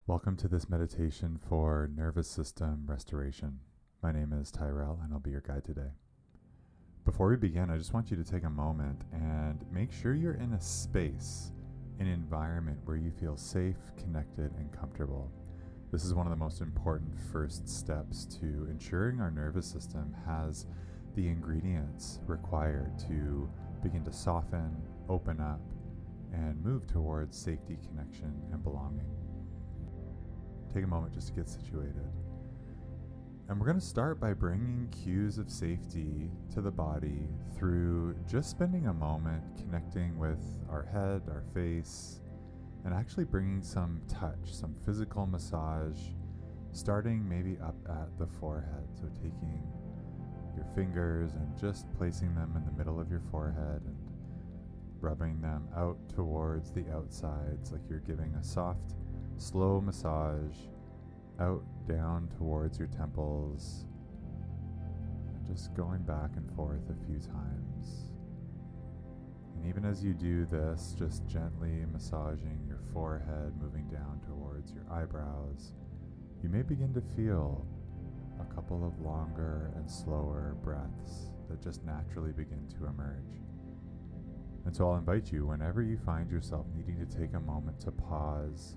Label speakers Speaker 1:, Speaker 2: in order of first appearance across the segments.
Speaker 1: Welcome to this meditation for nervous system restoration. My name is Tyrell and I'll be your guide today. Before we begin, I just want you to take a moment and make sure you're in a space, an environment where you feel safe, connected, and comfortable. This is one of the most important first steps to ensuring our nervous system has the ingredients required to begin to soften, open up, and move towards safety, connection, and belonging. Take a moment just to get situated. And we're going to start by bringing cues of safety to the body through just spending a moment connecting with our head, our face, and actually bringing some touch, some physical massage, starting maybe up at the forehead. So taking your fingers and just placing them in the middle of your forehead and rubbing them out towards the outsides like you're giving a soft, slow massage out, down towards your temples, and just going back and forth a few times. And even as you do this, just gently massaging your forehead, moving down towards your eyebrows, you may begin to feel a couple of longer and slower breaths that just naturally begin to emerge. And so I'll invite you, whenever you find yourself needing to take a moment to pause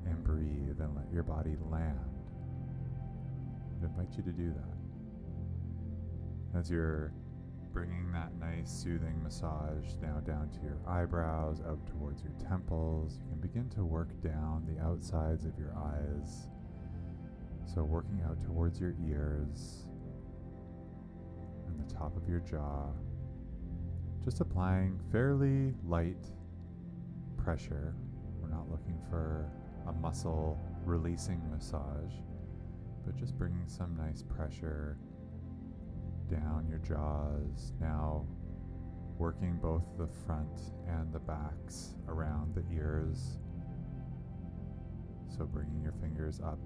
Speaker 1: and breathe and let your body land, I invite you to do that. As you're bringing that nice soothing massage now down to your eyebrows, out towards your temples, you can begin to work down the outsides of your eyes. So working out towards your ears and the top of your jaw, just applying fairly light pressure. We're not looking for a muscle releasing massage, but just bringing some nice pressure down your jaws. Now working both the front and the backs around the ears. So bringing your fingers up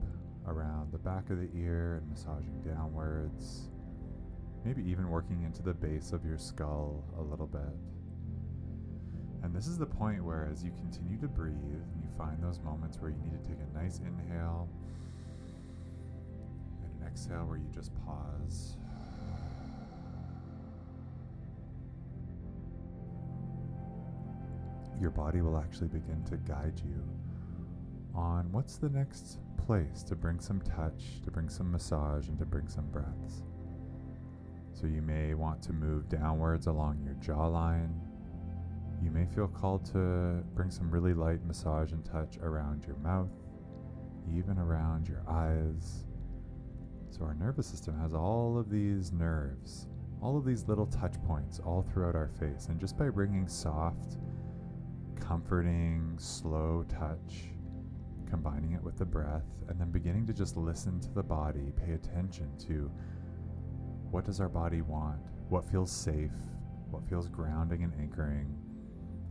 Speaker 1: around the back of the ear and massaging downwards. Maybe even working into the base of your skull a little bit. And this is the point where, as you continue to breathe and you find those moments where you need to take a nice inhale and an exhale where you just pause. Your body will actually begin to guide you on what's the next place to bring some touch, to bring some massage, and to bring some breaths. So you may want to move downwards along your jawline. You may feel called to bring some really light massage and touch around your mouth, even around your eyes. So our nervous system has all of these nerves, all of these little touch points all throughout our face. And just by bringing soft, comforting, slow touch, combining it with the breath, and then beginning to just listen to the body, pay attention to what does our body want, what feels safe, what feels grounding and anchoring.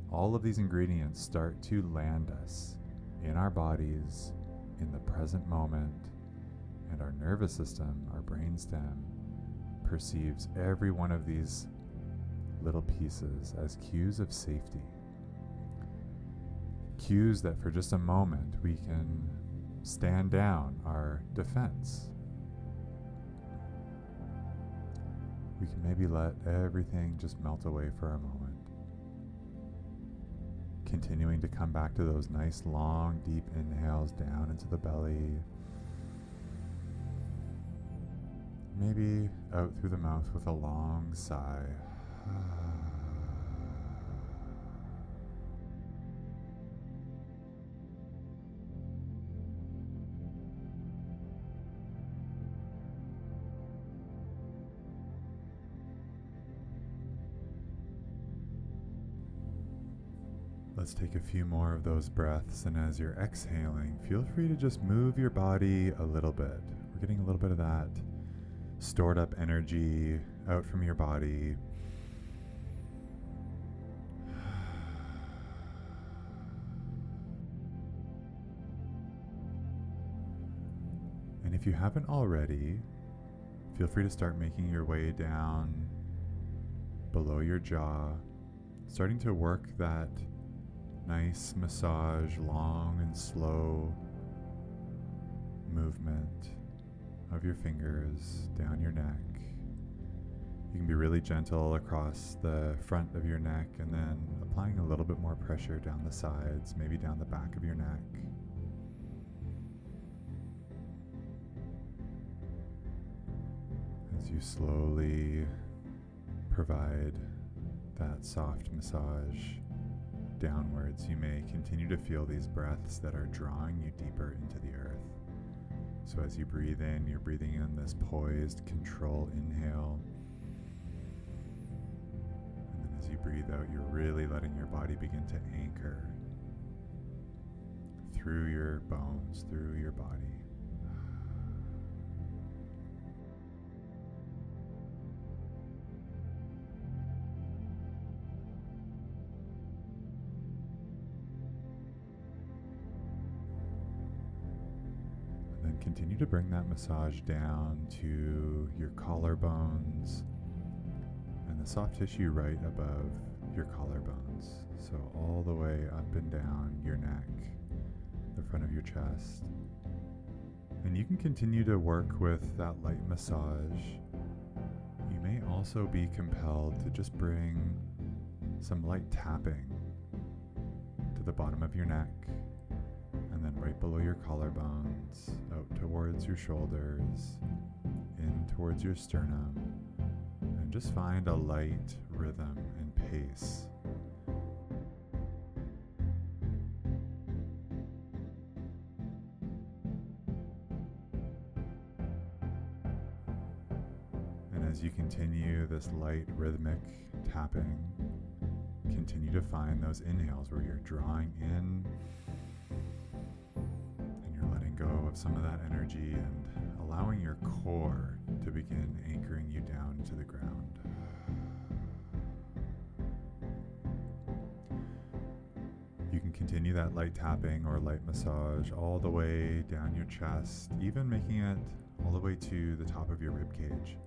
Speaker 1: All of these ingredients start to land us in our bodies, in the present moment, and our nervous system, our brainstem, perceives every one of these little pieces as cues of safety. Cues that for just a moment we can stand down our defense. We can maybe let everything just melt away for a moment. Continuing to come back to those nice long deep inhales down into the belly. Maybe out through the mouth with a long sigh. Let's take a few more of those breaths, and as you're exhaling, feel free to just move your body a little bit. We're getting a little bit of that stored up energy out from your body. And if you haven't already, feel free to start making your way down below your jaw, starting to work that nice massage, long and slow, movement of your fingers down your neck. You can be really gentle across the front of your neck and then applying a little bit more pressure down the sides, maybe down the back of your neck. As you slowly provide that soft massage downwards, you may continue to feel these breaths that are drawing you deeper into the earth. So as you breathe in, you're breathing in this poised, control inhale. And then as you breathe out, you're really letting your body begin to anchor through your bones, through your body. Continue to bring that massage down to your collarbones and the soft tissue right above your collarbones. So all the way up and down your neck, the front of your chest. And you can continue to work with that light massage. You may also be compelled to just bring some light tapping to the bottom of your neck, and then right below your collarbones, out towards your shoulders, in towards your sternum, and just find a light rhythm and pace. And as you continue this light rhythmic tapping, continue to find those inhales where you're drawing in go of some of that energy and allowing your core to begin anchoring you down into the ground. You can continue that light tapping or light massage all the way down your chest, even making it all the way to the top of your rib cage,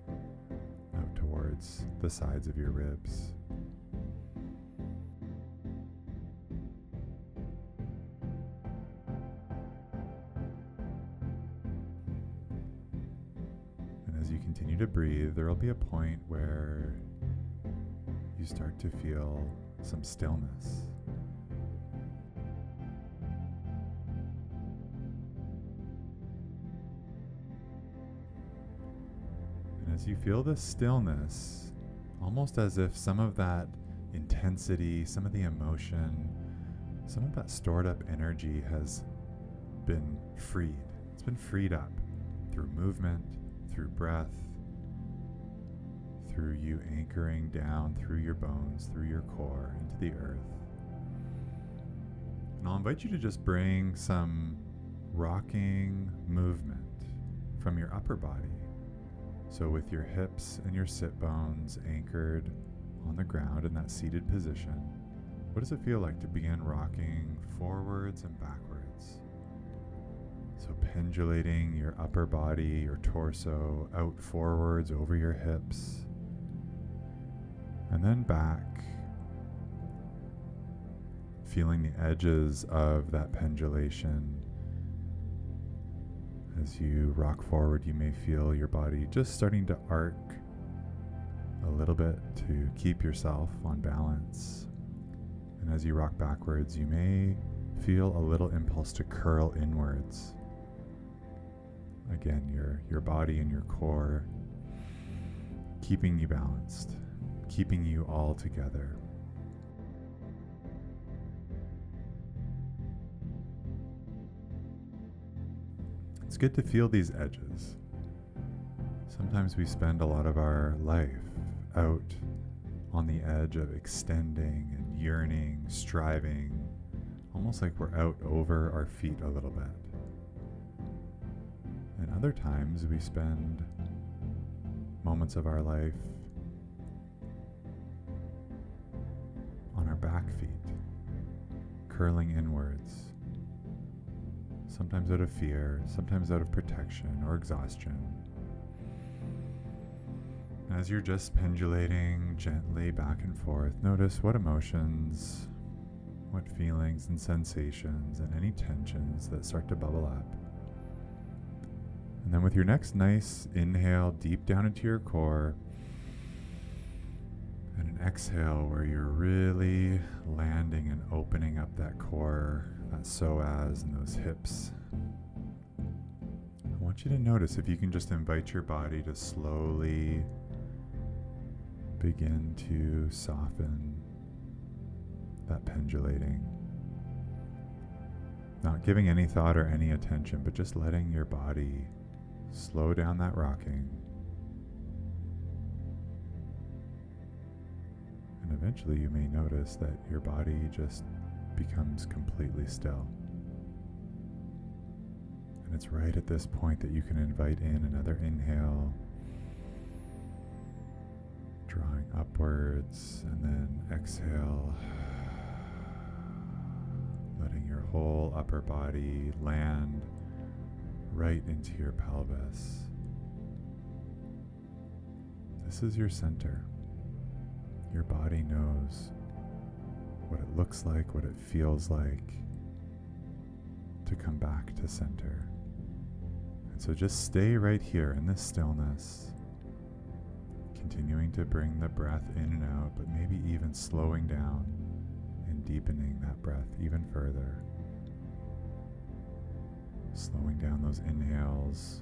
Speaker 1: out towards the sides of your ribs. As you continue to breathe, there will be a point where you start to feel some stillness. And as you feel this stillness, almost as if some of that intensity, some of the emotion, some of that stored up energy has been freed. It's been freed up through movement, through breath, through you anchoring down through your bones, through your core, into the earth. And I'll invite you to just bring some rocking movement from your upper body. So with your hips and your sit bones anchored on the ground in that seated position, what does it feel like to begin rocking forwards and backwards? So pendulating your upper body, your torso, out forwards over your hips, and then back, feeling the edges of that pendulation. As you rock forward, you may feel your body just starting to arc a little bit to keep yourself on balance. And as you rock backwards, you may feel a little impulse to curl inwards. Again, your body and your core keeping you balanced, keeping you all together. It's good to feel these edges. Sometimes we spend a lot of our life out on the edge of extending and yearning, striving, almost like we're out over our feet a little bit. And other times we spend moments of our life on our back feet, curling inwards, sometimes out of fear, sometimes out of protection or exhaustion. As you're just pendulating gently back and forth, notice what emotions, what feelings and sensations and any tensions that start to bubble up. And then with your next nice inhale deep down into your core, and an exhale where you're really landing and opening up that core, that psoas and those hips. I want you to notice if you can just invite your body to slowly begin to soften that pendulating. Not giving any thought or any attention, but just letting your body slow down that rocking. And eventually you may notice that your body just becomes completely still. And it's right at this point that you can invite in another inhale, drawing upwards, and then exhale, letting your whole upper body land right into your pelvis. This is your center. Your body knows what it looks like, what it feels like to come back to center. And so just stay right here in this stillness, continuing to bring the breath in and out, but maybe even slowing down and deepening that breath even further. Slowing down those inhales,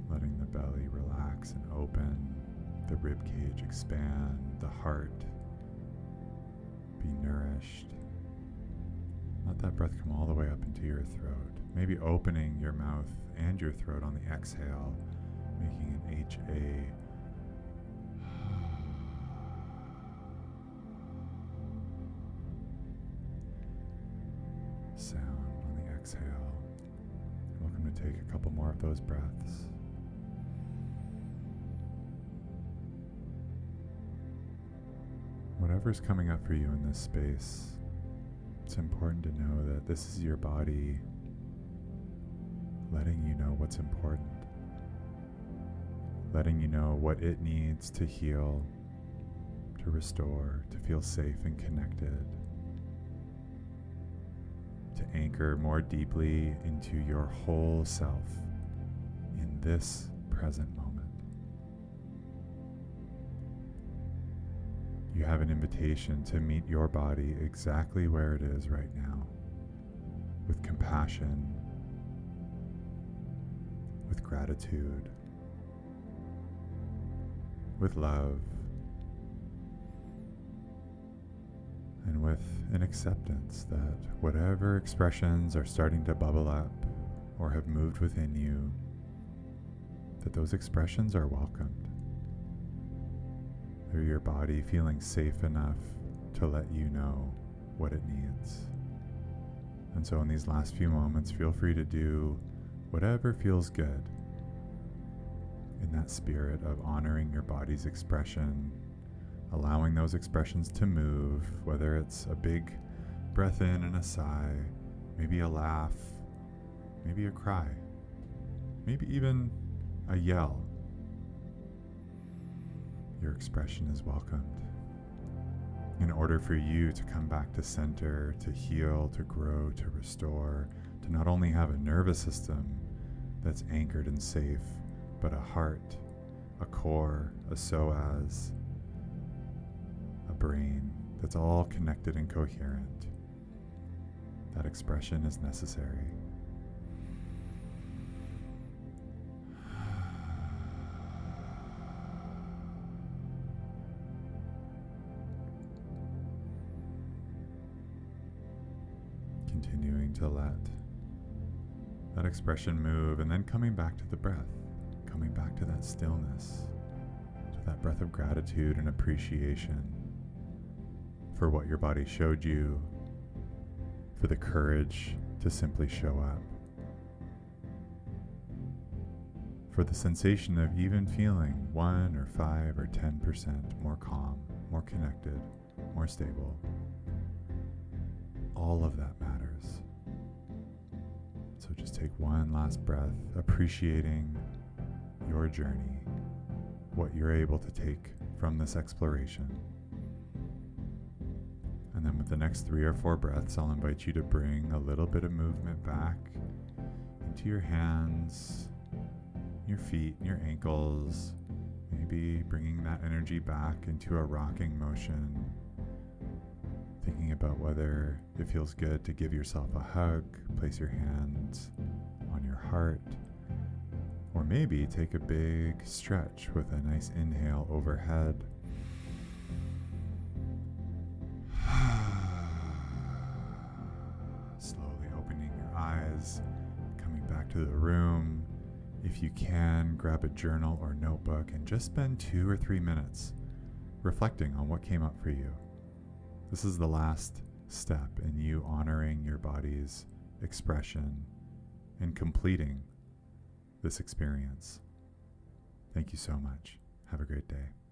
Speaker 1: letting the belly relax and open, the rib cage expand, the heart be nourished. Let that breath come all the way up into your throat. Maybe opening your mouth and your throat on the exhale, making an HA sound on the exhale. You're welcome to take a couple more of those breaths. Whatever's coming up for you in this space, it's important to know that this is your body letting you know what's important, letting you know what it needs to heal, to restore, to feel safe and connected, to anchor more deeply into your whole self in this present moment. You have an invitation to meet your body exactly where it is right now, with compassion, with gratitude, with love, and with an acceptance that whatever expressions are starting to bubble up or have moved within you, that those expressions are welcomed. They're your body feeling safe enough to let you know what it needs. And so in these last few moments, feel free to do whatever feels good in that spirit of honoring your body's expression, allowing those expressions to move, whether it's a big breath in and a sigh, maybe a laugh, maybe a cry, maybe even a yell. Your expression is welcomed. In order for you to come back to center, to heal, to grow, to restore, to not only have a nervous system that's anchored and safe, but a heart, a core, a psoas, a brain that's all connected and coherent, that expression is necessary. Continuing to let that expression move, and then coming back to the breath, coming back to that stillness, to that breath of gratitude and appreciation for what your body showed you, for the courage to simply show up, for the sensation of even feeling 1 or 5 or 10% more calm, more connected, more stable. All of that matters. So just take one last breath, appreciating your journey, what you're able to take from this exploration. And then with the next 3 or 4 breaths, I'll invite you to bring a little bit of movement back into into your hands, your feet, your ankles, maybe bringing that energy back into a rocking motion, thinking about whether it feels good to give yourself a hug, place your hands on your heart, or maybe take a big stretch with a nice inhale overhead. Slowly opening your eyes, coming back to the room. If you can, grab a journal or notebook and just spend 2 or 3 minutes reflecting on what came up for you. This is the last step in you honoring your body's expression and completing this experience. Thank you so much. Have a great day.